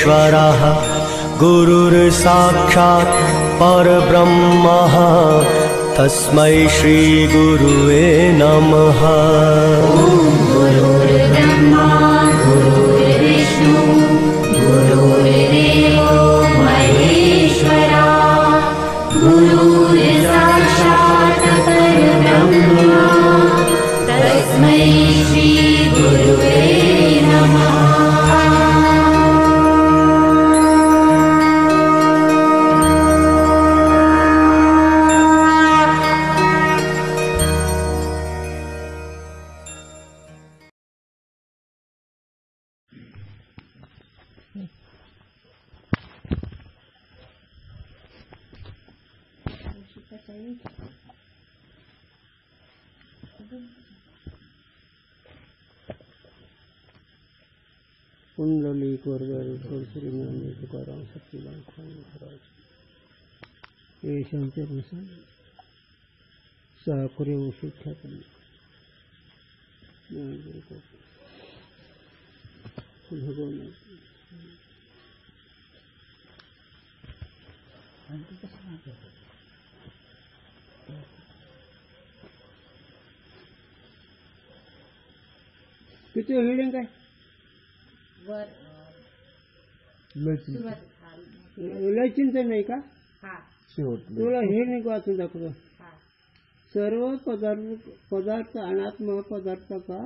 परमेश्वरः गुरुर्साक्षात् परब्रह्मः तस्मै श्रीगुरुवे नमः। गुरुर्ब्रह्मा गुरुर्विष्णु गुरुर्देवो महेश्वरा गुरुर्साक्षात् परब्रह्मा तस्मै श्रीगुरुवे नमः। पुंडलिक वर्गारूढ़ श्रीमान तुकाराम सच्चिदानंद स्वामी महाराज ये शांति अनुसार साकुरे शिक्षा करने भगवान किती हिडिंग काय लय चिंतन नाही का तुला हे नाही वाचून दाखवतो सर्व पदार्थ अनात्मा पदार्थ का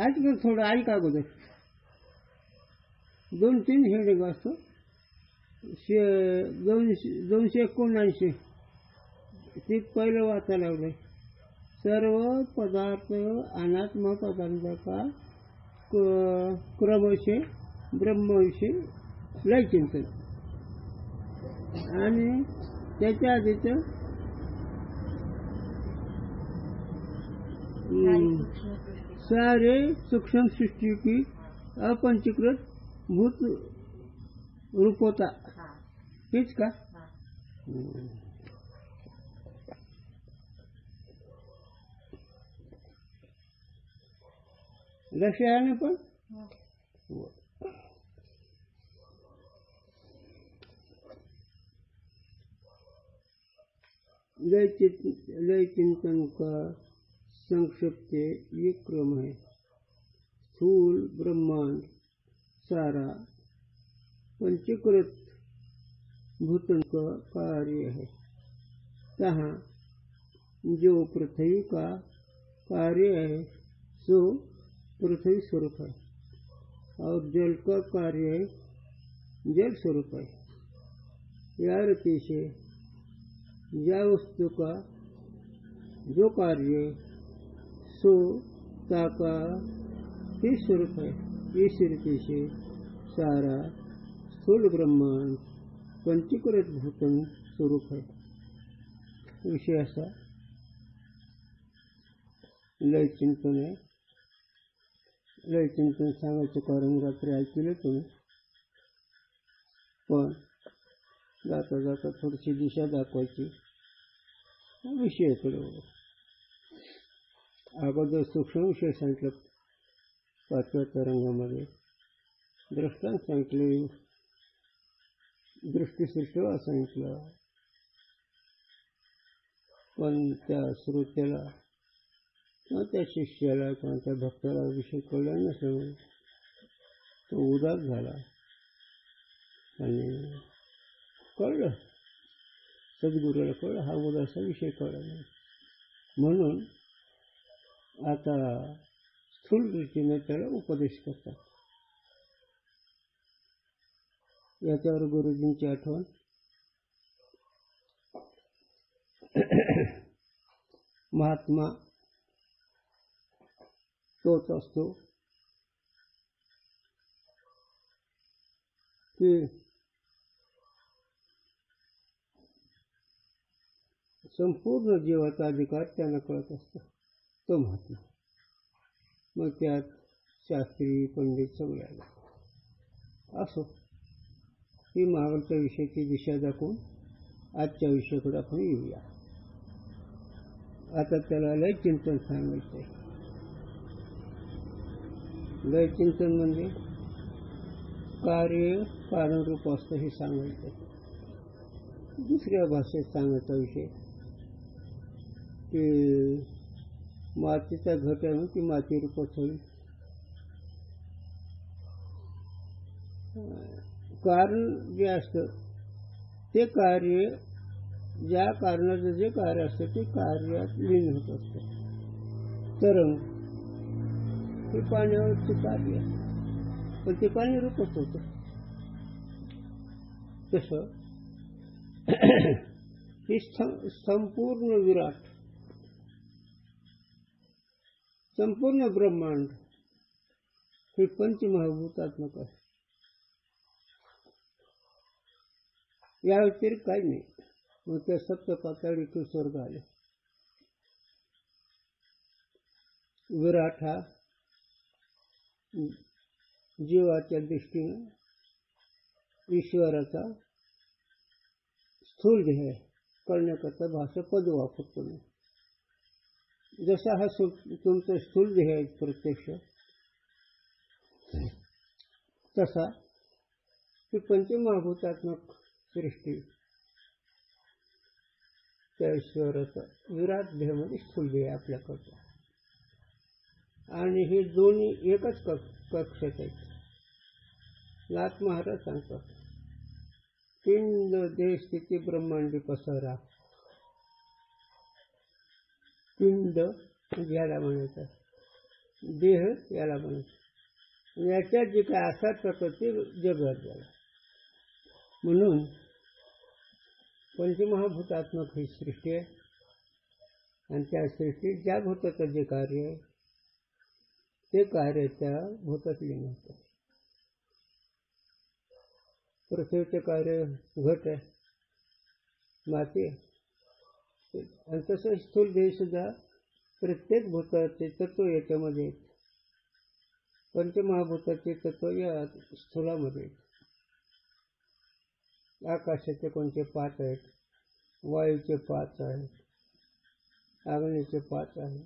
ऐक ना थोडं ऐक अगोदर 2-3 हेडिंग वाचतो 279 ते पहिलं वाचायला लागलंय सर्व पदार्थ अनात्मा पदार्थ का क्रमविषय ब्रह्मविषयी लय चिंतन आणि त्याच्या आधीचं सारे सूक्ष्म सृष्टि की अपंचीकृत भूत रूपता हेच का लक्ष आहे ना पण लय चिंतन का संक्षिप्त ये क्रम है। स्थूल ब्रह्मांड सारा पंचीकृत भूतन का कार्य है। तहाँ जो पृथ्वी का कार्य है सो पृथ्वी स्वरूप है और जल का कार्य है जल स्वरूप है। या रीति से या वस्तु का जो कार्य सो ताका ही स्वरूप है। इस रीति से सारा स्थूल ब्रह्मांड पंचीकृत भूतन स्वरूप है। विषय असा लय चिंतन आहे। लय चिंतन सांगायचं कारण रात्री ऐकलं तुम्ही पण जाता जाता थोडीशी दिशा दाखवायची विषय कडे अगोदर सूक्ष्म विषय सांगितलं 5व्या तरंगामध्ये दृष्टांत सांगितले दृष्टीसृष्टीला सांगितलं पण त्या श्रोत्याला किंवा त्या शिष्याला किंवा त्या भक्ताला विषय कळला नसल्यामुळे तो उदास झाला आणि कळलं सद्गुरूला कळलं हा उदासा विषय कळला नाही म्हणून आता स्थूल रीतीने त्याला उपदेश करतात। याच्यावर गुरुजींची आठवण महात्मा तोच असतो की संपूर्ण जीवाचा अधिकार त्यांना कळत असतो तो महात्मा। मग त्यात शास्त्री पंडित सगळे आले असो ही मागच्या विषयाची दिशा दाखवून आजच्या विषयाकडे आपण येऊया। आता त्याला लय चिंतन सांगायचं आहे। लय चिंतन म्हणजे कार्य कारणरूप असतं हे सांगायचं. दुसऱ्या भाषेत सांगायचा विषय की मातीचा घट आहे ती माती रूपच होईल. कारण जे असतं ते कार्य, ज्या कारणाचं जे कार्य असतं ते कार्यात लीन होत असतं. तरंग हे पाण्यावरचे कार्य आहे, पण ते पाणी रूपच होतं. तसं हे संपूर्ण विराट, संपूर्ण ब्रह्मांड हे पंचमहाभूतात्मक आहे. या व्यतिरिक्त काही नाही. मग त्या सप्त पाताळी ते स्वर्ग आले. विराट हा जीवाच्या दृष्टीने ईश्वराचा स्थूल ध्येय करण्याकरता भाषा पद वापरतो. जसा हा तुमचं स्थूल ध्येय आहे प्रत्यक्ष, तसा ही पंचमहाभूतात्मक सृष्टी त्या ईश्वराचा विराट ध्येयामध्ये स्थूल ध्येय आपल्याकडचं. आणि हे दोन्ही एकच कक्षात आहेत. नाथ महाराज सांगतात, पिंड देह स्थिती ब्रह्मांडी पसरा. पिंड याला म्हणायचं, देह याला म्हणायचं. याच्यात जे काय असतात ते जगत झालं. म्हणून पंचमहाभूतात्मक ही सृष्टी आहे. आणि त्या सृष्टीत ज्या भूताचं जे कार्य आहे ते कार्य त्या भूतात लीन होतं. पृथ्वीचे कार्य घट आहे, माती आहे. आणि तसं स्थूल देह सुद्धा प्रत्येक भूताचे तत्व याच्यामध्ये आहेत. पंचमहाभूताचे तत्व या स्थूलामध्ये आहेत. आकाशाचे कोणते 5 आहेत, वायूचे 5 आहेत, अग्नीचे 5 आहेत,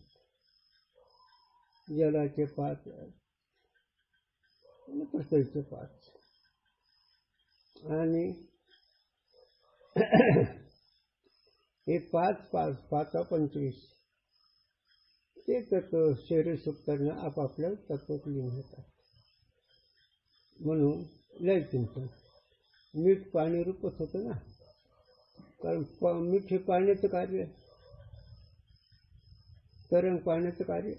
जलाचे 5 आहेत आणि पृथ्वीचे 5. आणि हे 5 5 5 25 ते तत्व शरीर सुटताना आपापल्या तत्वात लीन होतात. म्हणून लय चिंतन. मीठ पाणी रूपच होतं ना, कारण मीठ हे पाण्याचं कार्य आहे. तरंग पाण्याचं कार्य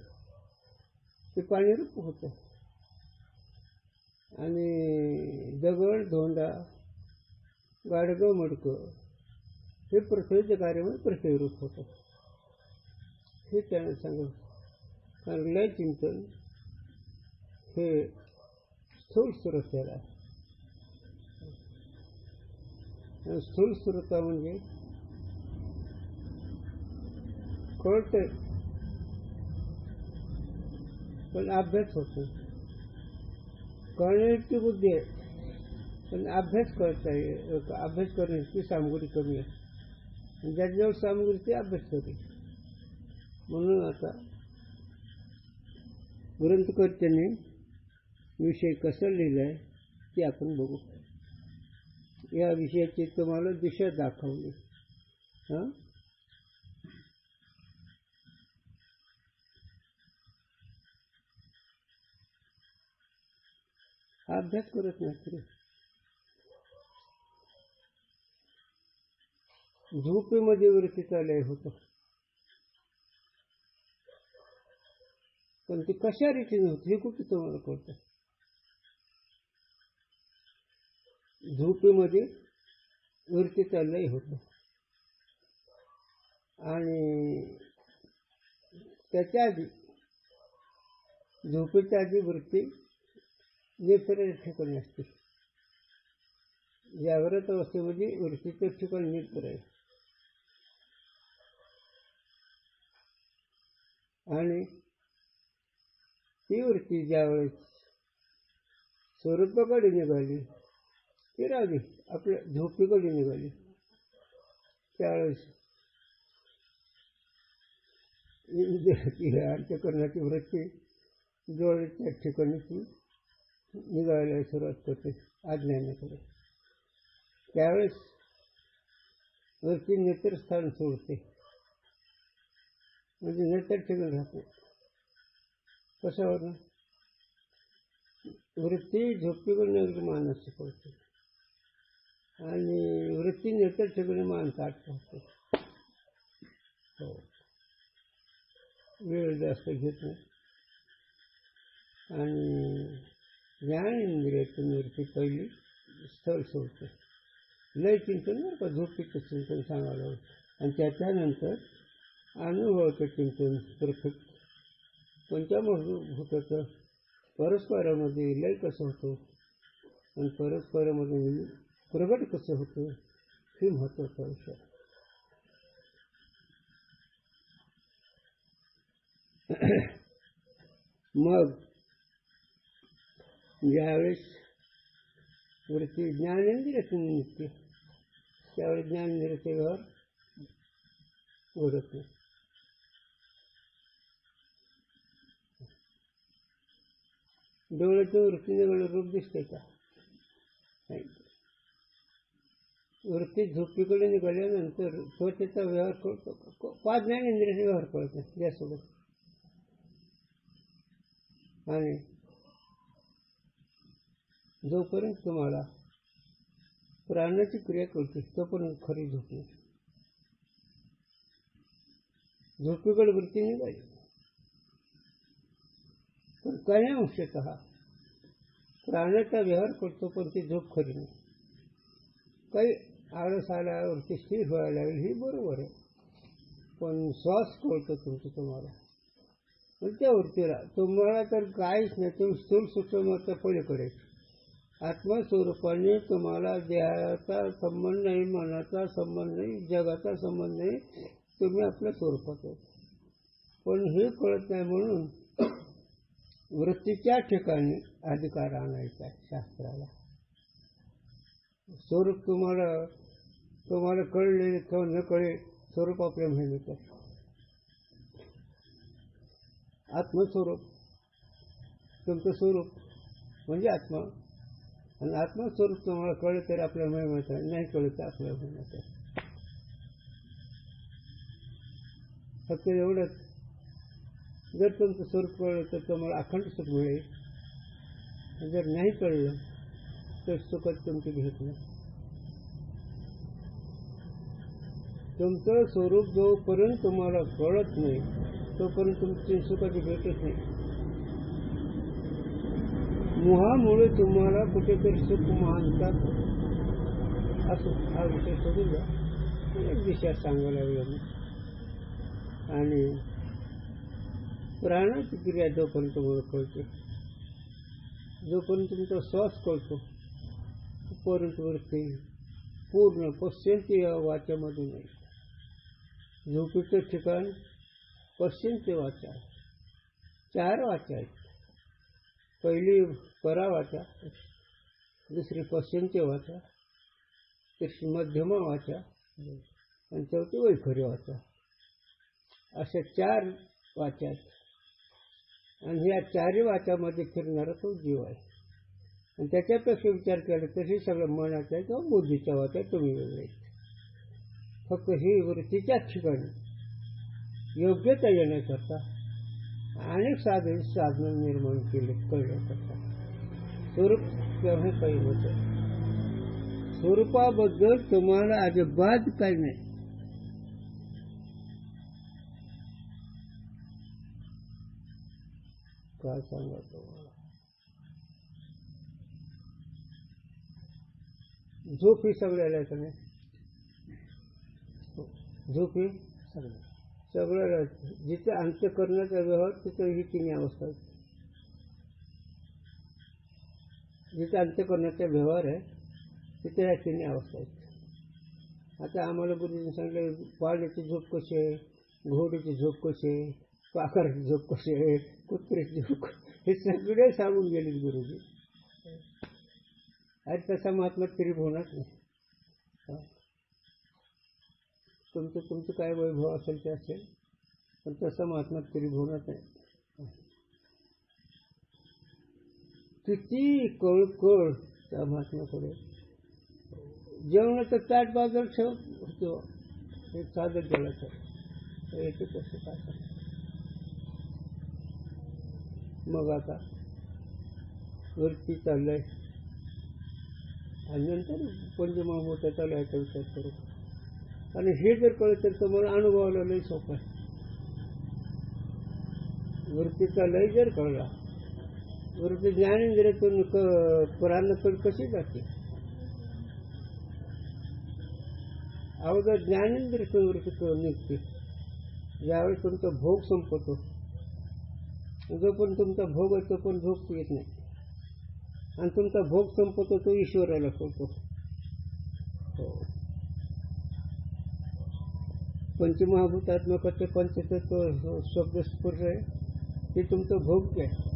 ते पाणी रूप होतं. आणि दगड, धोंडा, गाडगं, मडकं हे पृथ्वीचं कार्य म्हणून पृथ्वी रूप होतं. हे त्यानं सांगत. कारण लय चिंतन हे स्थूल सुरतेला आहे. स्थूल सुरता म्हणजे कळतंय पण अभ्यास होतो. कळण्याची बुद्धी आहे पण अभ्यास अभ्यास करण्याची सामग्री कमी आहे. ज्याच्याजवळ सामग्री ते अभ्यास करेल. म्हणून आता ग्रंथकर्त्यांनी विषय कसा लिहिलाय ते आपण बघू. या विषयाची तुम्हाला दिशा दाखवली. अभ्यास करत नाही. झोपेमध्ये वृत्तीचा लय होतो. पण ते कशा रीतीने होत हे कुठे तुम्हाला कळतं. झोपेमध्ये वृत्तीचा लय होतो आणि त्याच्या आधी झोपेच्या आधी वृत्ती नेत्राच्या ठिकाणी असते. जागृत अवस्थेमध्ये वृत्तीचं ठिकाण नेत्र आहे. आणि ती वृत्ती ज्यावेळेस स्वरूपाकडे निघाली, ती राहिली आपल्या झोपेकडे निघाली, त्यावेळेस अंतःकरणाची वृत्ती डोळ्याच्या ठिकाणी ती निघायला सुरुवात करते आज्ञानेकडे. त्यावेळेस वरती नेत्रस्थान सोडते, म्हणजे नेत्र ठिकाण राहते. कशावर? वृत्ती झोपीकडे मानस शिकवते आणि वृत्ती नेत्र ठिकाणी मान ताट पाहते. हो, वेळ जास्त घेत नाही. आणि ज्ञानेंद्रियातून वृत्ती पहिली स्थळ सोडते. लय चिंतन बरं का, झोपेचं चिंतन सांगायला होतं. आणि त्याच्यानंतर अनुभवाचं चिंतन परफेक्ट. पंचमभूताचं परस्परामध्ये लय कसं होतं आणि परस्परामध्ये प्रगट कसं होतं, हे महत्त्वाचा विषय. मग ज्यावेळेस वृत्ती ज्ञानेंद्रियातून निघते त्यावेळेस ज्ञानेंद्रियाचे व्यवहार घडत नाही. डोळ्यातून वृत्तीने रूप दिसते का? नाही. वृत्ती झोपीकडे निघाल्यानंतर तो त्याचा व्यवहार करतो. 5 ज्ञानेंद्रियाचे व्यवहार करत नाही त्यासोबत. आणि जोपर्यंत तुम्हाला प्राणाची क्रिया कळते तोपर्यंत खरी झोप नाही. झोपीकडे वृत्ती निघाली पण काही अंशतः प्राण्याचा व्यवहार करतो, पण ती झोप खरी नाही. काही आळस आल्यावरती स्थिर व्हायला लागेल, ही बरोबर आहे. पण श्वास कळतो तुम्हाला, पण त्यावरती तुम्हाला तर काहीच नाही. तुम्ही स्थूल सूक्ष्माच्या पलीकडे आत्मस्वरूपाने तुम्हाला देहाचा संबंध नाही, मनाचा संबंध नाही, जगाचा संबंध नाही. तुम्ही आपल्या स्वरूपात आहे. पण हे कळत नाही म्हणून वृत्तीच्या ठिकाणी अधिकार आणायचा आहे शास्त्राला. स्वरूप तुम्हाला कळले किंवा न कळे, स्वरूप आपल्या माहिती आहे. आत्मस्वरूप तुमचं स्वरूप म्हणजे आत्मा. आणि आत्मस्वरूप तुम्हाला कळलं तर आपल्या महिमेत आहे, नाही कळलं तर आपल्या महिमेत आहे. फक्त एवढंच, जर तुमचं स्वरूप कळलं तर तुम्हाला अखंड सुख मिळेल. जर नाही कळलं तर सुखात तुमची भेट नाही. तुमचं स्वरूप जोपर्यंत तुम्हाला कळत नाही तोपर्यंत तुमची सुखाची भेटच नाही. मोहामुळे तुम्हाला कुठेतरी सुख मानतात असं हा विषय सोडून द्या. एक दिशा सांगायला लागलो मी. आणि प्राणाची क्रिया जोपर्यंत तुम्हाला कळते, जोपर्यंत तुमचा श्वास कळतो तोपर्यंत वृत्ती पूर्ण पश्चिमच्या वाच्यामध्ये नाही. झोपेचं ठिकाण पश्चिमचे वाचा. 4 वाचा आहेत. पहिली परावाचा, दुसरी पश्चिमचे वाचा, तिसरी मध्यमा वाचा आणि चौथी वैखरी वाचा. अशा 4 वाचा आहेत. आणि ह्या 4 वाचामध्ये फिरणारा तो जीव आहे. आणि त्याच्यापेक्षा विचार केला तशी सगळं मनाचा आहे किंवा बुद्धीच्या वाचा तुम्ही वेगळे. फक्त ही वृत्तीच्या ठिकाणी योग्यता येण्याकरता अनेक साधनं निर्माण केले कळण्याकरता. स्वरूप केव्हा काही होतं. स्वरूपाबद्दल तुम्हाला अजिबात काही नाही. काय सांगा तुम्हाला. झोप ही सगळ्याला का नाही. झोप ही सगळ्याला. जिथे अंतःकरणाचा व्यवहार तिथे ही 3 अवस्था आहेत. जिथे अंतःकरणाचा व्यवहार आहे तिथे ह्या 3 अवस्था आहेत. आता आम्हाला गुरुजींनी सांगितलं पाण्याची झोप कशी आहे, घोडीची झोप कशी आहे, पाखराची झोप कशी आहे, कुत्र्याची झोप, हे सगळे सांगून गेले गुरुजी. आणि तसा महात्मा त्रिभुवनात नाही. तुमचं काय वैभव असेल ते असेल, पण तसा महात्मा त्रिभुवनात आहे. किती कळ त्या महात्म्याकडे. जेवणाचं ताट बाजूला ठेव होतो, एक साधं गेलं येते कसं काय करणार. मग आता वरती चाललंय आणि नंतर पंचमहा मोठा चालू ह्याचा विचार करू. आणि हे जर कळत तर तुम्हाला अनुभवाला लई सोपं आहे. वृत्तीचा लय जर कळला, वृत्ती ज्ञानेंद्रियातून प्राणातून कशी जाते. अगोदर ज्ञानेंद्रियातून वृत्ती निघते. ज्यावेळी तुमचा भोग संपतो, जो पण तुमचा भोग आहे तो पण भोग येत नाही. आणि तुमचा भोग संपतो तो ईश्वराला होतो. पंचमहाभूतात्मक पंचतत्व शब्द स्पर्श आहे ते तुमचं भोग्य आहे.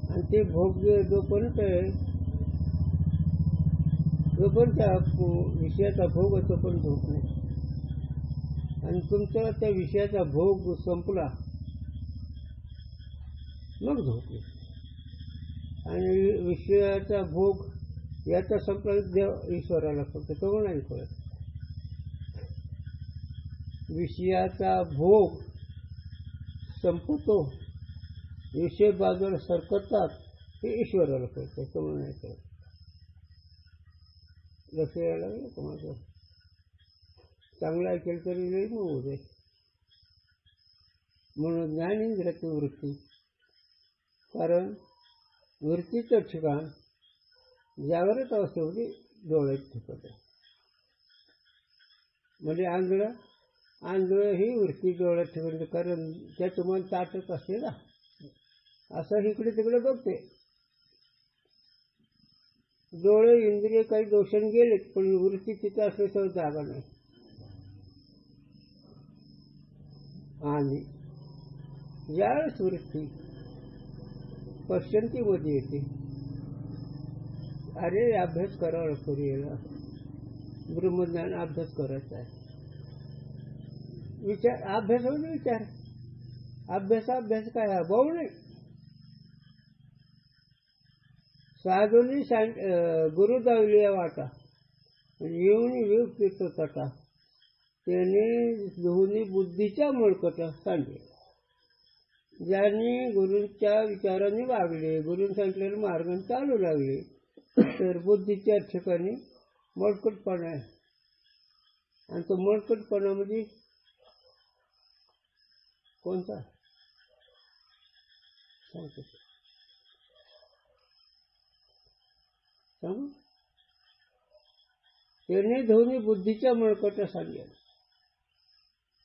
आणि ते भोग्य जोपर्यंत आहे, जोपर्यंत त्या विषयाचा भोग आहे तो पण भोग नाही. आणि तुमचा त्या विषयाचा भोग संपला मग झोपले. आणि विषयाचा भोग याचा संपला देव ईश्वराला कळतो, तो नाही कळत. विषयाचा भोग संपतो, विषय बाजूला सरकतात, हे ईश्वराला कळतं, तो नाही कळत. लक्ष यायला लागलं का माझं? चांगलं ऐकेल तरी लई मग होऊ दे. म्हणून ज्ञानेंद्रियातून वृत्ती, कारण वृत्तीचं ठिकाण जागृत अवस्थेमध्ये डोळ्यात ठिकत आहे. म्हणजे आंधळ ही वृत्ती डोळ्यात ठिकाणी, कारण त्याचं मन ताटत असते ना, असं इकडे तिकडे बघते. डोळे इंद्रिय काही दोषाने गेलेत, पण वृत्ती तिथं असल्याशिवाय जागा नाही. आणि ज्यावेळेस वृत्ती पश्चंतीमध्ये येते, अरे अभ्यास करावा लागतो, याला ब्रह्मज्ञान अभ्यास करायचा आहे. विचार अभ्यासावर विचार, अभ्यास काय भाऊ नाही. साधूनी गुरु दावली वाटा येऊन विवेक तीर्थ तटा, त्याने दोन्ही बुद्धीच्या मळकटा सांडले. ज्यांनी गुरूंच्या विचाराने वागले, गुरूंनी सांगितलेलं मार्गाने चालू लागले, तर बुद्धीच्या ठिकाणी मळकटपणा आहे. आणि तो मळकटपणामध्ये कोणता सांगतो सांगू. त्याने दोन्ही बुद्धीच्या मळकटा सांगल्या,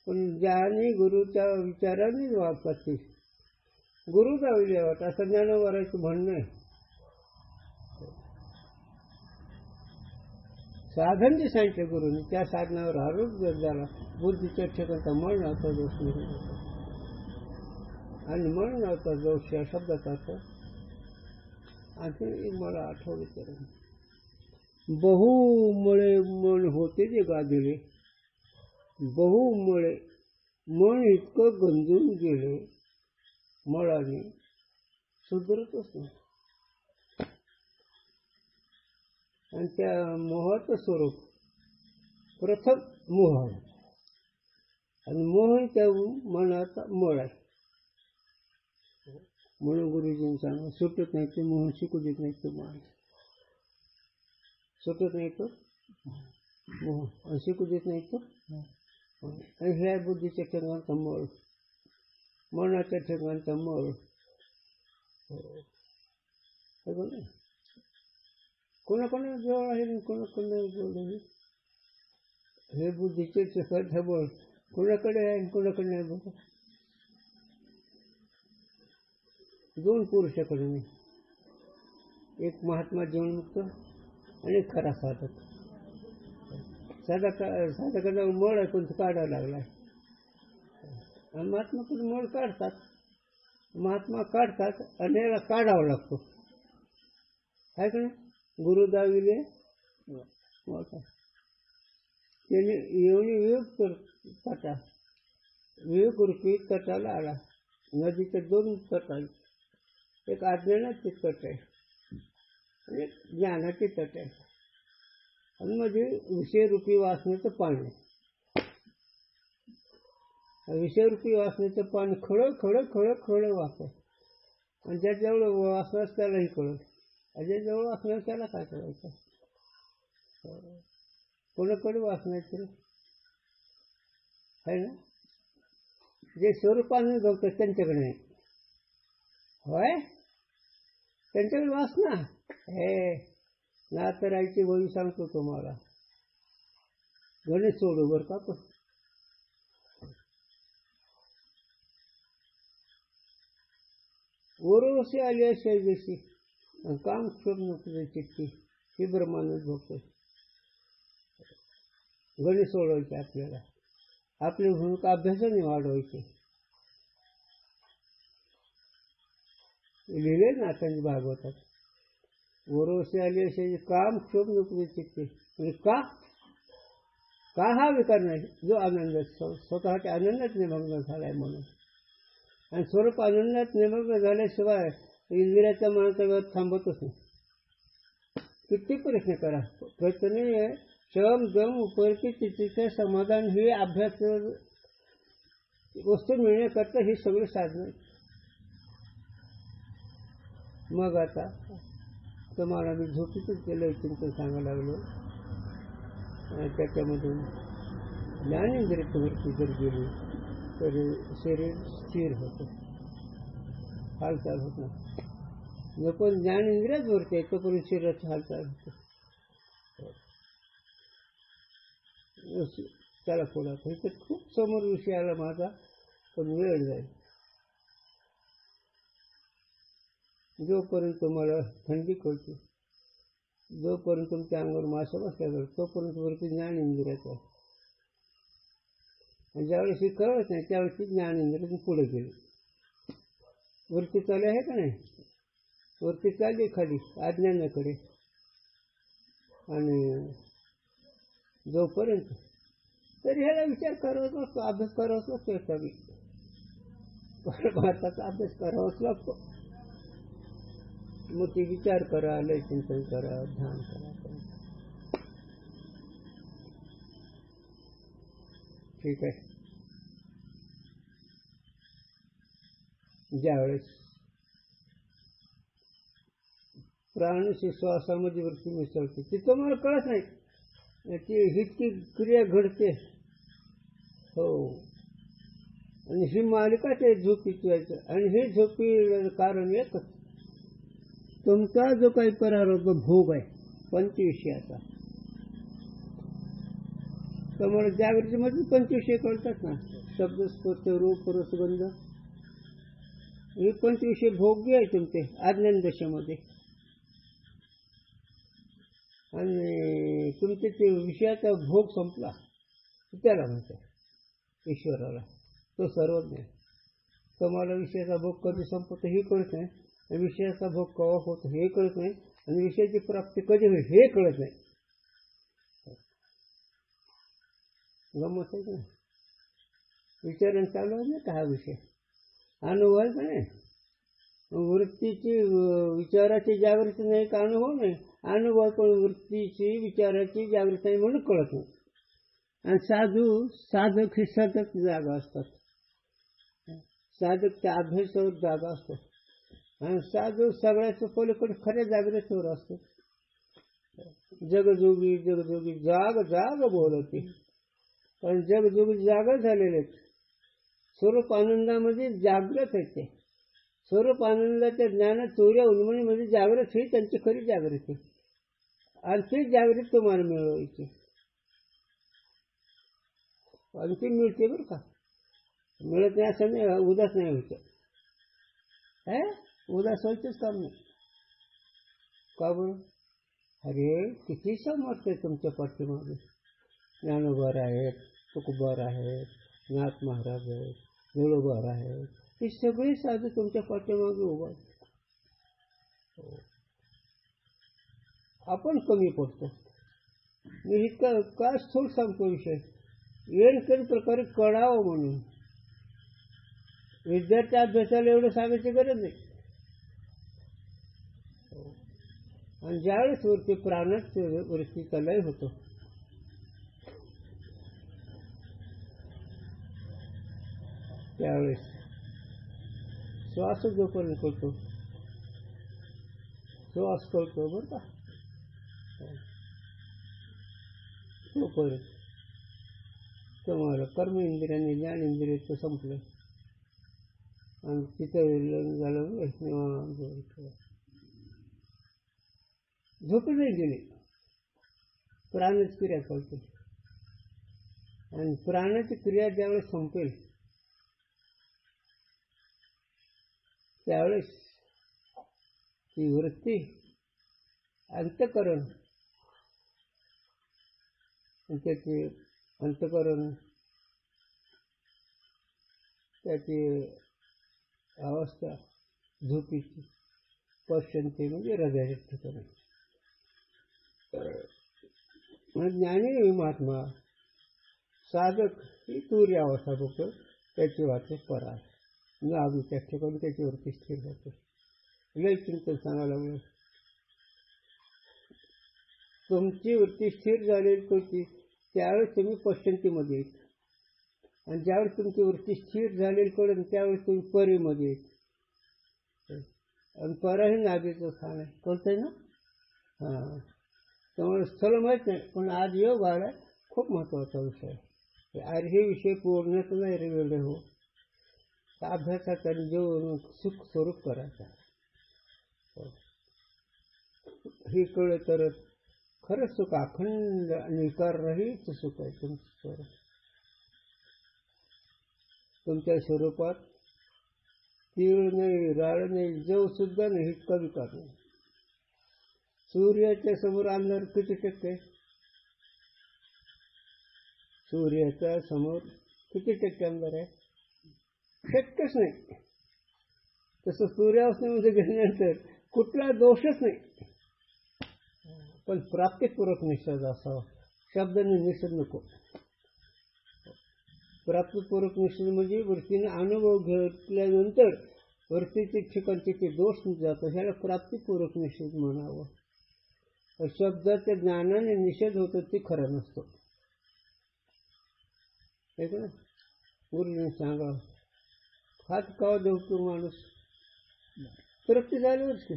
पण ज्याने गुरुच्या विचाराने वागतात ते गुरु दावली वाट, असं ज्ञानोबाराचं म्हणणं आहे. साधन जे सांगितलं गुरुनी, त्या साधनावर आरोग्य झाला. बुद्धीच्या ठिकाणचा मळ नव्हता दोष नाही, आणि मळ नव्हता दोष या शब्दाचा अर्थ. आणि मला आठवले तर बहुमुळे मन होते जे गादिले, बहुमुळे मन इतकं गंजून गेले, मळाने सुधरतच नाही. आणि त्या मोहाचं स्वरूप प्रथम मोह आहे, आणि मोह त्या मनाचा मळ आहे. म्हणून गुरुजींनी सांगा, सुटत नाही ते मोह, शिकू देत नाही तो माणूस. सुटत नाही तो मोह, आणि शिकू देत नाही तो. आणि ह्या बुद्धीच्या ठिकाणचा मळ, मनाच्या ठिकाणचा मळ. कोणाकोणा जवळ आहे, कोणाकोणा जवळ आहे. हे बुद्धीचे ठिकाणचा मळ कोणाकडे आहे, कोणाकडे नाही. बघा, दोन पुरुषाकडे नाही, एक महात्मा जीवनमुक्त आणि एक खरा साधक. साधकाला मळ आहे पण तो काढावा लागलाय. आणि महात्मा पण मळ काढतात, महात्मा काढतात आणि याला काढावा लागतो. काय का नाही. गुरु दाविले त्याने येऊन विवेक तटा, विवेक रूपी तटाला आला. नदीचे दोन तट आहेत, एक अज्ञानाची तट आहे आणि एक ज्ञानाची तट आहे आणि म्हणजे विषयरूपी वासनेचं पाणी. विषयरूपी वासनेचं पाणी खळं खळं खळं खळं वाहतं आणि ज्याच्याजवळ वासनाच त्यालाही कळत. ज्याच्याजवळ वासनाच त्याला काय करायचं? कोणाकडे वासनायचं आहे ना? जे स्वरूपाने बघतात त्यांच्याकडे नाही. होय, त्यांच्याकडे वासना हे ना. तर आईची वही सांगतो तुम्हाला, गणेश सोडू बरं का. पण ओरोशी आली अशी जशी काम क्षोभ तुझी चिठ्ठी ही ब्रह्मानंद बघतो. गणेश सोडवायचे आपल्याला, आपली भूमिका अभ्यासाने वाढवायची. लिहिले ना त्यांच्या भागवतात, ओरोशी आली अशी काम क्षोभ तुझी चिठ्ठी. म्हणजे का हा विकार नाही, जो आनंद स्वतःच्या आनंदात निमग्न झालाय म्हणून. आणि स्वरूप आनंदात निमग्न झाल्याशिवाय इंद्रियाचा मनाचा वेळ थांबतच नाही. किती प्रश्न करा, प्रयत्न श्रम दम उपरती तिथे समाधान हे अभ्यास वस्तू मिळण्याकरता ही सगळी साधनं आहेत. मग आता तुम्हाला मी झोपेतच केलं चिंतन सांगायला लागलो आणि त्याच्यामधून ज्ञानेंद्रिय वृत्ती जर गेली तर शरीर स्थिर होतं, हालचाल होत नाही. जोपर्यंत ज्ञानेंद्रियच वरती आहे तोपर्यंत शरीराची हालचाल होते. त्याला पुढं तर खूप समोर विषय आला माझा, पण वेळ जाईल. जोपर्यंत तुम्हाला थंडी कळते, जोपर्यंत तुमच्या अंगावर मासा बसल्या जाईल तोपर्यंत वरती ज्ञानेंद्रियाचं आहे. आणि ज्यावेळेस हे कळत नाही त्यावेळेस ज्ञानेंद्रिय पुढे गेले. वरती चालू आहे का नाही, वरती चालली खाली अज्ञानाकडे. आणि जोपर्यंत तरी ह्याला विचार करावाच लागतो, अभ्यास करावाच लागतो. याचा परमार्थाचा अभ्यास करावाच लागतो. मग ते विचार करा, लय चिंतन करा, ध्यान करा. ठीक आहे. ज्यावेळेस प्राणशी श्वासामध्ये वृत्ती मिसळते तिथं मला कळत नाही, ती इतकी क्रिया घडते. हो, आणि ही मालिका ते झोपीची व्हायचं. आणि हे झोपी कारण एकच, तुमचा जो काही परारब्ध भोग आहे पंचविषयाचा, त्यामुळे जागृतीमध्ये पंचविषय कळतात ना, शब्द स्पर्श रूप रसगंध, हे पंचविषय भोग्य आहे तुमचे अज्ञान दशेमध्ये. आणि तुमचे ते विषयाचा भोग संपला त्याला म्हणतात ईश्वराला, तो सर्वज्ञ आहे. तुम्हाला विषयाचा भोग कधी संपतो हे कळत नाही, आणि विषयाचा भोग केव्हा होतो हे कळत नाही, आणि विषयाची प्राप्ती कधी होईल हे कळत नाही. गमत आहे का नाही? विचारण चालू आहे ना का हा विषय अनुभव आहे का नाही? वृत्तीची विचाराची जागृती नाही का अनुभव नाही? अनुभव पण वृत्तीची विचाराची जागृती नाही म्हणून कळत नाही. आणि साधक हे सतत जागा असतात, साधक त्या अभ्यासावर जागा असतो. आणि साधू सगळ्याचं पलीकडे खऱ्या जागृतीवर असतो. जगजोगी जगजोगी जाग जाग बोलते, कारण जगजोगी जागा झालेले आहेत. स्वरूप आनंदामध्ये जागृत आहेत ते. स्वरूप आनंदाच्या ज्ञानात चोऱ्या उन्मळीमध्ये जागृत ही त्यांची खरी जागृती. आणखी जागृती तुम्हाला मिळवायची, आणखी मिळते बरं का. मिळत नाही असं नाही, उदास नाही व्हायचं. उदास व्हायचंच काम नाही. का बरं? अरे किती समर्थ आहे तुमच्या पाठीमागे. ज्ञानोबा आहेत, तुकोबा आहेत, नाथ महाराज आहेत, जोडोबा आहेत, हे सगळे साधू तुमच्या पाठीमागे उभा आहेत. आपण कमी पडतो. मी इतका का स्थूल सांगतो विषय, येणकरी प्रकारे कळावं म्हणून. विद्यार्थी अभ्यासाला एवढं सांगायची गरज नाही. आणि ज्यावेळेस वरती प्राणच वृत्तीचा लय होतो, त्यावेळेस श्वास जोपर्यंत करतो, श्वास करतो बरं का, तोपर्यंत तुम्हाला कर्म इंद्रियाने ज्ञान इंद्रियाचं संपलं आणि तिथं झालं निवांत झोपे नाही गेले, प्राणच क्रिया करते आणि प्राणाची क्रिया ज्यावेळेस संपेल त्यावेळेस ती वृत्ती अंतःकरण, त्याची अंतःकरण त्याची अवस्था झोपीची पश्यंती म्हणजे हृदयाच्या ठिकाणी. ज्ञानी महात्मा साधक ही तुरी अवस्था बघतो, त्याची वाटे परा न आम्ही त्या ठिकाणी त्याच्यावरती स्थिर होतो. लय चिंतन सांगायला लागलं, तुमची वृत्ती स्थिर झालेली होती त्यावेळेस तुम्ही पश्चंतीमध्ये येत, आणि ज्यावेळेस तुमची वृत्ती स्थिर झालेली कळून त्यावेळेस तुम्ही परीमध्ये येत. आणि परा हे नागेचं स्थान आहे, कळतंय ना. हां, त्यामुळे स्थळ माहीत नाही, पण आज योग आला खूप महत्त्वाचा विषय. आज हे विषय पूर्णच नाही रे वेळे हो, अभ्यासाचा जो सुख स्वरूप करायचा हे कळलं तर खरंच सुख अखंड निकार रहित सुख आहे तुमचं स्वरूप. तुमच्या स्वरूपात तीळ नाही, राळ नाही, जव सुद्धा नाही, कमी नाही. सूर्याच्या समोर अंधार किती टक्के? सूर्याच्या समोर किती टक्के अंधार आहे? शक्यच नाही. तसं सूर्यावस्थेमध्ये गेल्यानंतर कुठला दोषच नाही, पण प्राप्तिपूर्वक निषेध असावा. शब्दाने निषेध नको. प्राप्तिपूर्वक निषेध म्हणजे वृत्तीने अनुभव घेतल्यानंतर वृत्तीचे ठिकाणचे दोष जातो, ह्याला प्राप्तिपूर्वक निषेध म्हणावं. शब्दाच्या ज्ञानाने निषेध होतो ते खरं नसतो. ठीक ना. गुरुजीने सांगा हात कावा देवतो माणूस तृप्ती झाल्यावरच की,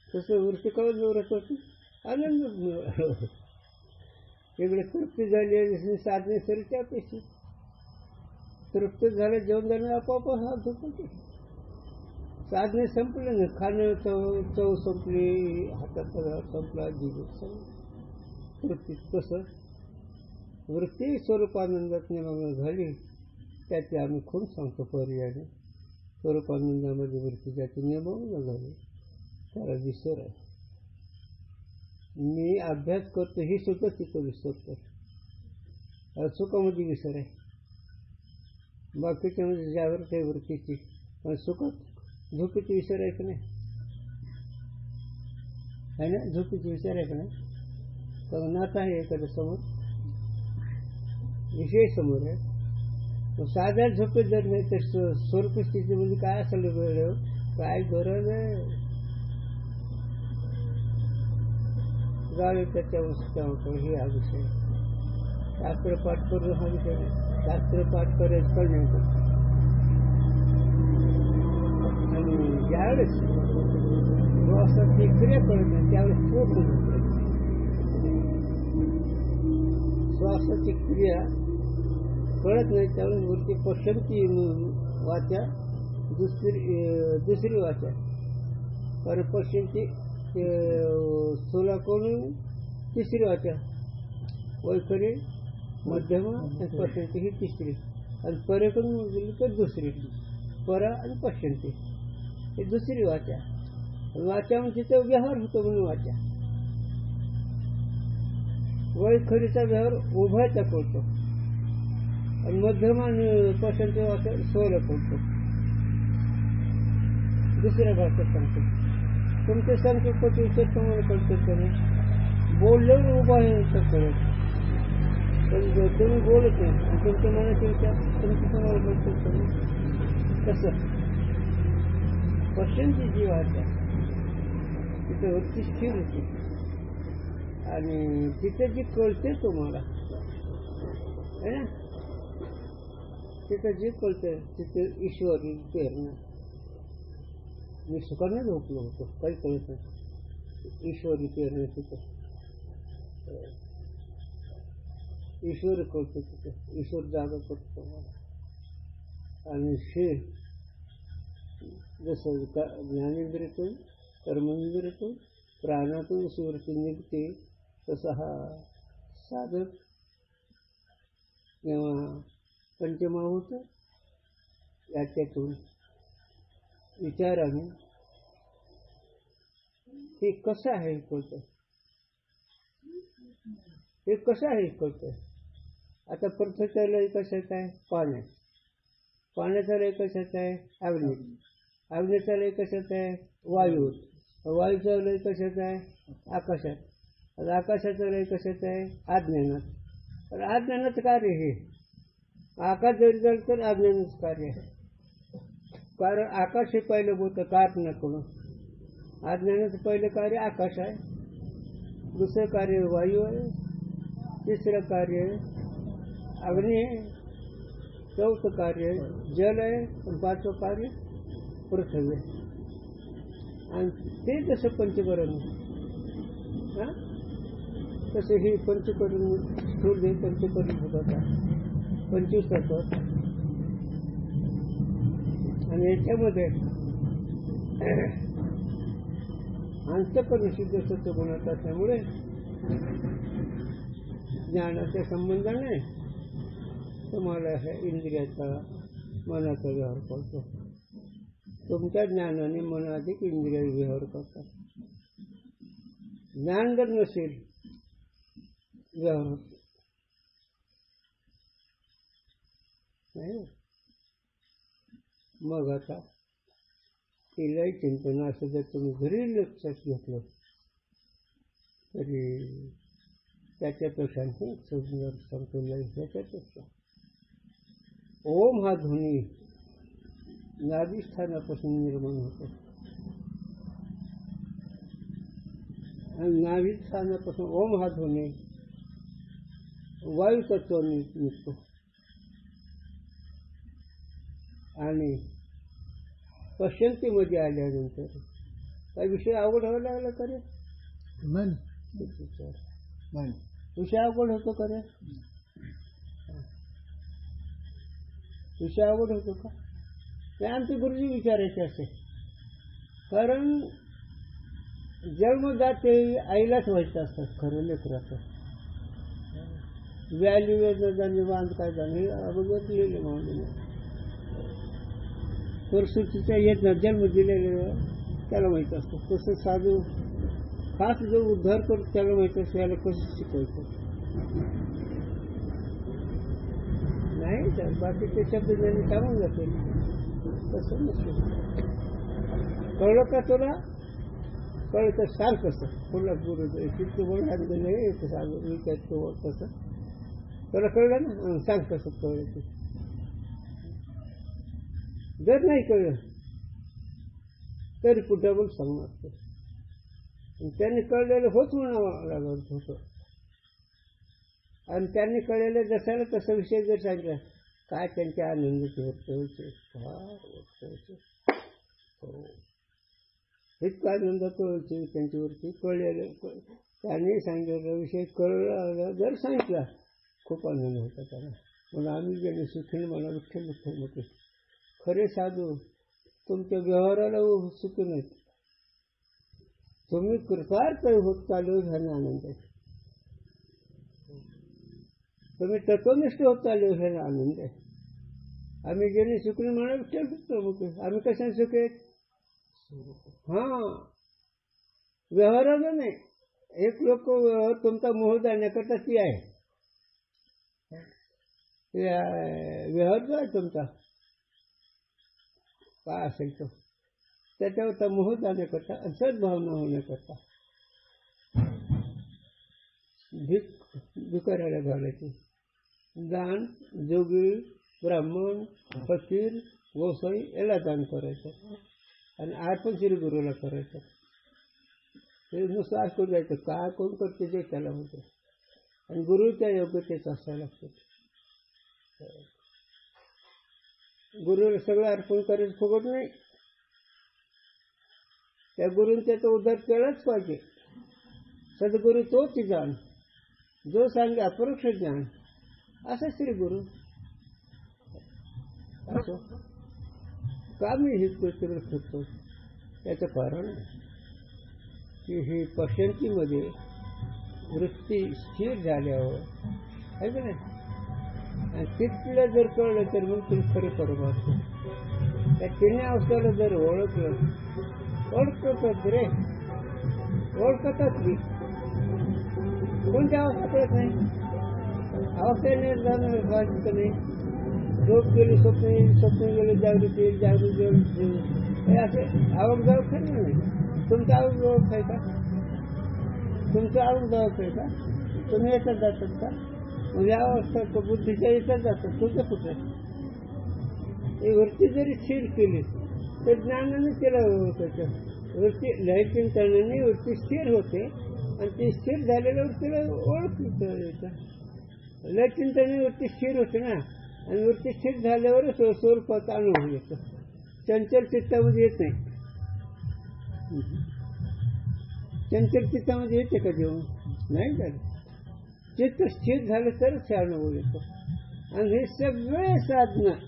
तसं वृत्ती कावा निवृत्त होती आनंद मिळाला. इकडे तृप्ती झाली साधने सरीची अपेक्षा, तृप्ती झालं जेवण झालं आपोआप हात धुतो. साधने संपले ना, खाणं चव संपली, हाताचा संपला, जीव तृप्ती. तसं वृत्ती स्वरूपानंदात निमग्न झाली, त्याचे आम्ही खूप सांगतो पर्यायाने. स्वरूपानंदामध्ये वृत्ती त्याची निमग्न झाली त्याला विसर आहे. मी अभ्यास करतो ही सुद्धा तिथं विसरतो. सुखामध्ये विसर आहे, बाकीच्यामध्ये जागृत आहे वृत्तीची, पण सुखात झोपेची विसर आहे की नाही? आहे ना, झोपेची विसर आहे का नाही? तर नाता आहे एखाद्या समोर, विषय समोर आहे, साध्या झोपेत जर नाही तर स्वरूप स्थितीमध्ये काय असेल वेळ, काय गरज आहे गाडी त्याच्या वस्तू हे हा विषय. शास्त्र पाठ करून हा विषय नाही, शास्त्र पाठ करायचं कळण्याचं. आणि ज्यावेळेस श्वासाची क्रिया कळत नाही त्यावेळेस पोट होते. श्वासाची क्रिया कळत नाही त्यावेळेस वरती पश्चिमची वाचा दुसरी वाचा, कारण पश्चिमची स्थूला करून तिसरी वाचा, वैखरी मध्यमा आणि पश्चिमची ही तिसरी, आणि परेकडून गेली तर दुसरी. परा आणि पश्चिमची ही दुसरी वाचा. वाचा म्हणजे तिथं व्यवहार होतो म्हणून वाचा. वैखरीचा व्यवहार उभयचा करतो आणि मध्यमा आणि पश्चिमची वाचा सोला करतो. दुसऱ्या भाषेत सांगतो. तुमचे संकल्पाचे विषय समोर करतात त्याने बोलल्यावर उभा आहे करत, पण तुम्ही बोलत नाही, तुमच्या मनाचे विचार तुमच्या समोर करतात. कसं पश्चिमची जी वाचा तिथे वरती स्थिर होते आणि तिथे जी कळते तुम्हाला है ना, तिथे जे कळते तिथे ईश्वरी प्रेरणा. मी सुखाने झोपलो होतो, काही कळत नाही. ईश्वरी प्रेरणा तिथे, ईश्वर कळतो तिथे, ईश्वर जागा करतो मला. आणि हे जसं ज्ञानेंद्रियतून कर्मेंद्रियतून प्राणातून ईश्वरची निघते, तसा हा साधक किंवा पंचमाहूत याच्यातून विचाराने हे कसं आहे कळतं, हे कसं आहे कळतं. आता पृथ्वीचा लय कशाचा आहे? पाण्यात. पाण्याचा लय कशाचा आहे? अग्नीत. अग्नीचा लय कशाचा आहे? वायूत. वायूचा लय कशाचा आहे? आकाशात. आकाशाचा लय कशाचा आहे? अज्ञानात. तर अज्ञानाचं कार्य हे आकाश जरी जर तर अज्ञानाचं कार्य आहे. कारण आकाश हे पहिलं होतं कारण करून. अज्ञानाचं पहिलं कार्य आकाश आहे, दुसरं कार्य वायू आहे, तिसरं कार्य अग्नी आहे, चौथं कार्य जल आहे, आणि पाचवं कार्य पृथ्वी आहे. आणि ते जसं पंचकरण हां तसे हे पंचकरण स्थूल हे पंचकरण होतात 25 तत्व. आणि याच्यामध्ये अंतःकरण शुद्ध सत्व गुणात असल्यामुळे ज्ञानाच्या संबंधाने तुम्हाला ह्या इंद्रियाचा मनाचा व्यवहार करतो. तुमच्या ज्ञानाने मन अधिक इंद्रिय व्यवहार करतात. ज्ञान जर नसेल व्यवहार होतो नाही. मग आता तिलाही चिंतन असं जर तुम्ही घरी लक्षात घेतलं तरी त्याच्यापेक्षा सुंदर संतुलन त्याच्यापेक्षा ओम हा ध्वनी नाभिस्थानापासून निर्माण होतो. आणि नाभिस्थानापासून ओम हा ध्वनी वायुतत्वाने निघतो. आणि पश्चंतीमध्ये आल्यानंतर काही विषय अवघड व्हायला लागला का रे? विषय अवघड होतो का रे? विषय अवघड होतो का? ते आमचे गुरुजी विचारायचे असे. कारण जन्मदाते आईलाच व्हायचं असतात खरं लेकराचं. व्हॅल्यू जाणे बांध काय जाणे अगोदर लिहिले म्हणून परिस्थितीच्या येत ना जन्म दिलेलं त्याला माहीत असतं. तसं साधू खास जो उद्धार करतो त्याला माहीत असतं याला कसं शिकवायचं. नाही तर बाकीचे शब्द ज्यांनी सांगून जाते तसं नसतं. कळलं का तुला? कळलं तर सांग कसं. तुला गुरु तिथे बोलणार नाही सांगू विचारतो तसं. तुला कळलं ना? सांग कसं कळलं ते. जर नाही कळलं तरी कुठं पण सांगणार. त्यांनी कळलेलं होत म्हणावं लागत होतं. आणि त्यांनी कळलेलं जसाला तसा विषय जर सांगितला काय त्यांच्या आनंदाचे वर्तवायचे फार वर्तवायचे. हो इतका आनंद व्हायचे त्यांच्यावरती कळलेलं. त्यांनी सांगितलेला विषय कळला जर सांगितला खूप आनंद होता त्यांना. म्हणून आम्ही गेले सुखी मला विठ्ठल विठ्ठल होते. खरे साधू तुमच्या व्यवहाराला सुखी नाहीत. तुम्ही कृतार्थ होत चालू ह्याने आनंद आहे. तुम्ही तत्वनिष्ठ होत चालू ह्याने आनंद आहे. आम्ही गेले सुखी म्हणा विठ्ठल आम्ही कशाने सुख आहेत? हां व्यवहाराला नाही. एक लोक तुमचा मोह जाण्याकरता ती आहे. व्यवहार जो आहे तुमचा काय असेल तो त्याच्यावरचा मोह जाण्याकरता सद्भावना होण्याकरता भिकाऱ्याला घालायची. दान जोगी ब्राह्मण फकीर गोसाई याला दान करायचं आणि अर्पण श्री गुरुला करायचं. ते नुसतं ऐकून जायचं, काय कोण करते जे त्याला म्हणते. आणि गुरु त्या योग्यतेच असायला लागतो. गुरुला सगळं अर्पण करायचं फुकट नाही. त्या गुरुने त्याचा उद्धार केलाच पाहिजे. सद्गुरु तोच जाण, जो सांगे अपरोक्ष ज्ञान, असा श्री गुरु. असो का मी ही पृथ्वीवर फिरतो, त्याचं कारण की ही पश्यंतीमध्ये वृत्ती स्थिर झाल्यावर आहे का नाही, आणि तिथलं जर कळलं तर मग तुम्ही खरे परमार्थ. त्या तिन्ही अवस्थेला जर ओळखलं, ओळखतात रे, ओळखतात मी. कोणत्या अवस्था कळत नाही, अवस्थेने जाणं वाटतं नाही. झोप गेली, स्वप्न येईल, स्वप्न गेले जागृती येईल, जागृती येईल, हे असे आवक जावक आहे नाही. तुमचं आवक जावक आहे का? तुमचं आवक जावक आहे का? तुम्ही येतात जातात का? म्हणजे अवस्था बुद्धीच्या येतात जातात, तुमचं कुठं? ही वृत्ती जरी स्थिर केली तर ज्ञानाने तिला ओळखायचं. वृत्ती लयचिंतनाने वृत्ती स्थिर होते आणि ती स्थिर झालेल्या वृत्तीला ओळखतं. लयचिंतनाने वृत्ती स्थिर होते ना, आणि वृत्ती स्थिर झाल्यावर स्वरूपाचा अनुभव येतो. चंचल चित्तामध्ये येत नाही. चंचल चित्तामध्ये येते का जेवण? नाही झालं. चित्त स्थिर झालं तरच हे अनुभव येतो. आणि हे सगळे साधनं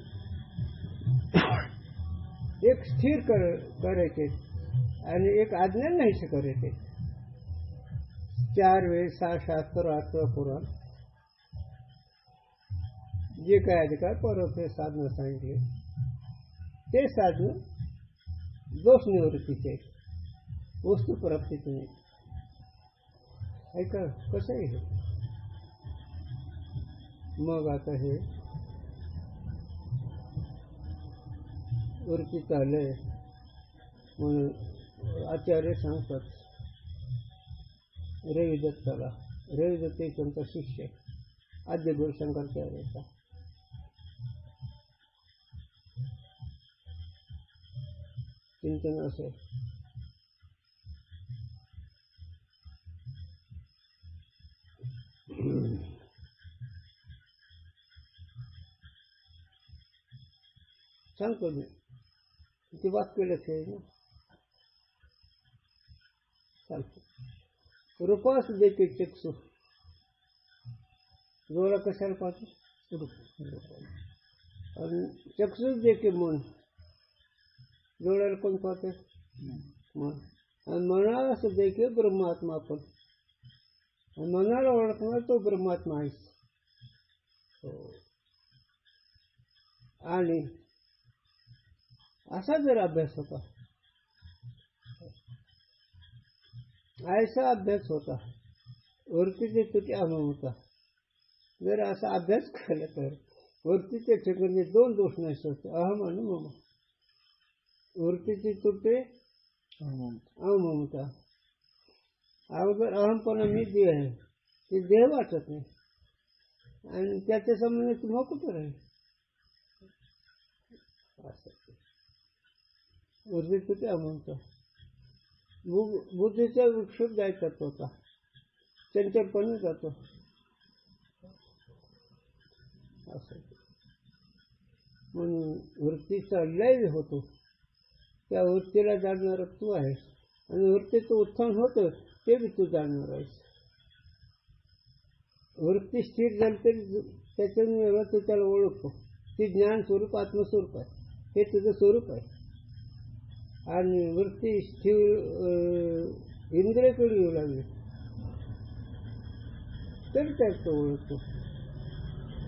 एक स्थिर करायचे आणि एक आज्ञा नाहीसे करायचे. 4 वेळ 6 शास्त्र 8 पुराण जे काय अधिकार परत साधनं सांगितले ते साधनं दोष निवृत्तीचे, वस्तू प्राप्तीचे नाही. ऐका कसं आहे हे. मग आता हे वरती चाललंय म्हणून आचार्य सांगतात रविदत्ताला. रविदत्त त्यांचा शिष्य आद्य गुरु शंकराचार्याचा. चिंतन असं सांगतो मी, ते वाक्य लक्ष आहे ना. सांगतो रूपास देखील चक्षु, डोळा कशाला पाहतो? आणि चक्षुष देखील मन, डोळ्याला कोण पाहते? मन. आणि मनाला असं देखील ब्रह्मात्मा आपण, आणि मनाला ओळखणार तो ब्रह्मात्मा आहेस. आणि असा जर अभ्यास होता, ऐसा अभ्यास होता, वृत्तीचे तुटे अहम होता. जर असा अभ्यास केला तर वृत्तीचे ठिकाणी 2 दोष नाही होते, अहम आणि मम. वृत्तीचे तुटे अहममता. अगोदर अहमपणा मी देह आहे, ते देह वाटत नाही, आणि त्याच्या संबंधी तुम्हा कुठं राहील. वृत्ती तुटे अहममता. बुद्धीचा विक्षेप जायचा होता, चंचलपणे जातो. असं म्हणून वृत्तीचा लय होतो, त्या वृत्तीला जाणणारा तू आहेस, आणि वृत्तीचं उत्थान होतं ते बी तू जाणणार आहेस. वृत्ती स्थिर झाली तरी त्याच्याने तू त्याला ओळखतो. ती ज्ञान स्वरूप आत्मस्वरूप आहे, हे तुझं स्वरूप आहे. आणि वृत्ती स्थिर इंद्रियाकडे येऊ लागली तरी त्यात तो ओळखतो,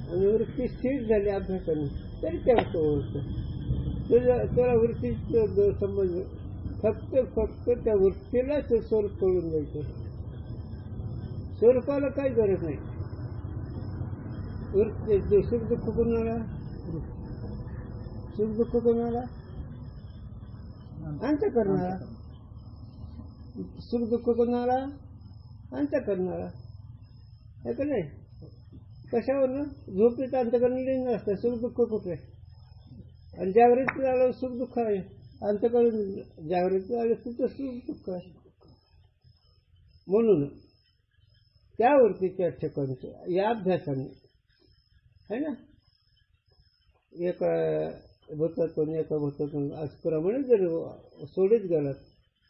आणि वृत्ती स्थिर झाली अभ्यासाने तरी त्यात तो ओळखतो. त्याला वृत्तीचा संबंध फक्त त्या वृत्तीलाच स्वरूप कळून जायचं. स्वरूपाला काही गरज नाही. वृत्ती सुख दुःख कोणाला? सुख दुःख कोणाला? अंतःकरणाला. सुख दुःख कोणाला? अंतःकरणाला. आहे का नाही? कशावरनं? झोपेत अंतःकरण नसतं, सुख दुःख कुठे? आणि जागृती झालं सुख दुःख आहे, अंतःकरण जागृती झालं तिथं सुख दुःख आहे. म्हणून त्यावरती चर्चा करायचं या अभ्यासाने, है ना. एका भूतातून एका भूतातून आजप्रमाणे जर सोडत गेलात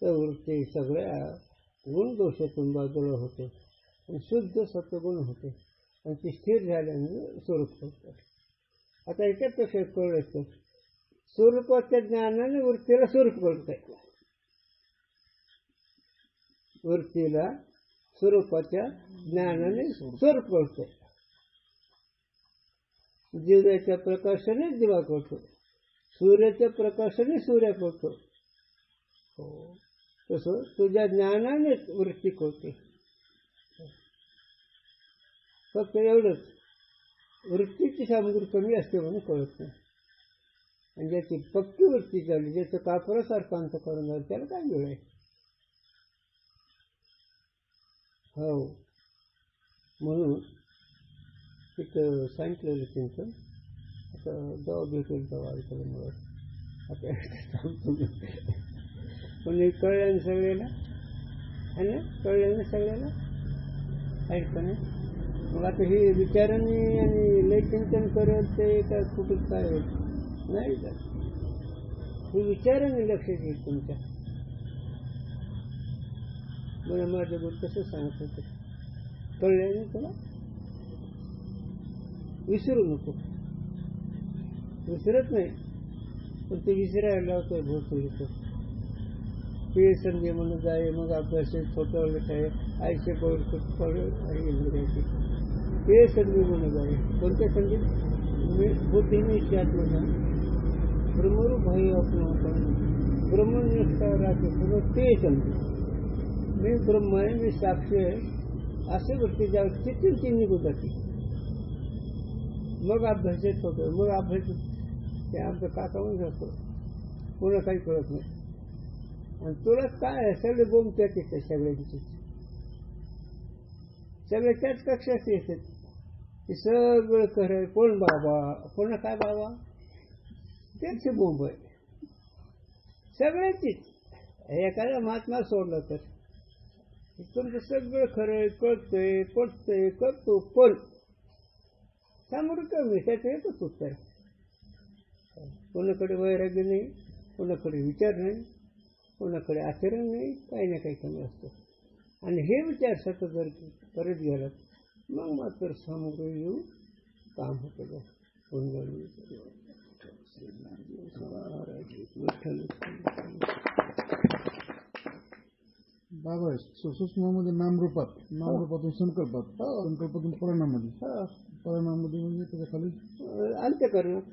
तर ते सगळ्या गुण दोषातून बाजूला होते आणि शुद्ध सत्वगुण होते आणि ते स्थिर झाल्याने स्वरूप होतं. आता याच्यापेक्षा कळलं स्वरूपाच्या ज्ञानाने वृत्तीला स्वरूप कळतंय. वृत्तीला स्वरूपाच्या ज्ञानाने स्वरूप कळतंय. दिव्याच्या प्रकाशाने दिवा कळतो, सूर्याच्या प्रकाशाने सूर्य कळतो. हो, तसं तुझ्या ज्ञानाने वृत्ती कळते. फक्त एवढंच, वृत्तीची सामग्री कमी असते म्हणून कळत नाही. आणि ज्याची पक्की वृत्ती झाली, ज्याचं कापरासारखं अंतःकरण झालं, त्याला काय वेळ आहे. हो, म्हणून तिथं सांगितलेलं चिंतन आता जेव्हा भेटेल तेव्हा ऐकायला मिळत. आता सांगतो पण हे कळलं सगळ्याला, है ना, कळलं सगळ्याला ऐकताना. मग आता हे विचारांनी आणि लय चिंतन करत ते काय कुठं काय नाही का, हे विचारांनी लक्ष घेईल तुमच्या. मला माझ्या बोल कसं सांगत होतं, कळलं ना तुला, विसरू नको. विसरत नाही पण ते विसरायला लावतोय भोसडीचं. ते संधी म्हणून जाय, मग अभ्यास छोटं आहे, आईचे पळ इंग्रजी ते संधी म्हणून जाय. कोणत्या संधी? बुद्धीने आत्मज्ञान ब्रह्मरूप भाई आपण ब्रह्मनिष्ठा राहते ते संधी. मी ब्रह्म आहे, मी साक्षी आहे असे वृत्ती ज्यावर चित्तून ती निघून जाते. मग अभ्यास येत होतो, मग अभ्यास ते आमचं काकावून जातो, कोणा काही कळत नाही. आणि तुला काय सगळे बोंब त्याच येते, सगळ्यांची सगळे त्याच कक्षात येतात. ते सगळं खरं कोण बाबा, कोणा काय बाबा, त्याची बोंब आहे सगळ्यांचीच. एखादा महात्मा सोडला तर तुमचं सगळं खरं कळतंय, पटतंय, करतो, पण सामोरं कमी त्याचं एकच उत्तर. कोणाकडे वैराग्य नाही, कोणाकडे विचार नाही, कोणाकडे आचरण नाही, काही ना काही कमी असतं. आणि हे विचार सतत जर करत गेलात मग मात्र सामोरं येऊ काम होतं. बाबा सूक्ष्मामध्ये नामरूपातून संकल्पात, संकल्पातून परिणामामध्ये, परिणामामध्ये म्हणजे त्याच्या खाली अंतःकरणात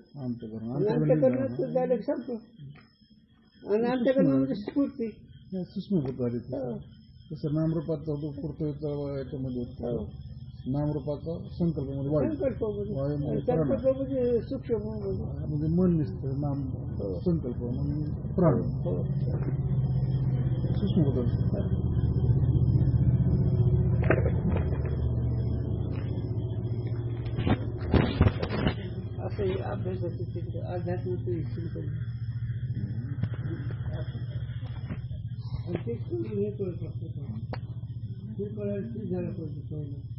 डायरेक्ट संपतो. आणि अंतःकरणामध्ये स्फूर्ती सूक्ष्मभूत झाली. तसं नामरूपाचा जो पूर्तवेचा याच्यामध्ये नामरूपाचा संकल्पामध्ये संकल्पामध्ये सूक्ष्म म्हणजे मन दिसतं, नाम संकल्प म्हणजे प्राण सूक्ष्म असं अभ्यासाचं चिंतन, आध्यात्मिक चिंतन हे कळत असतं. ते कळायला झालं पाहिजे.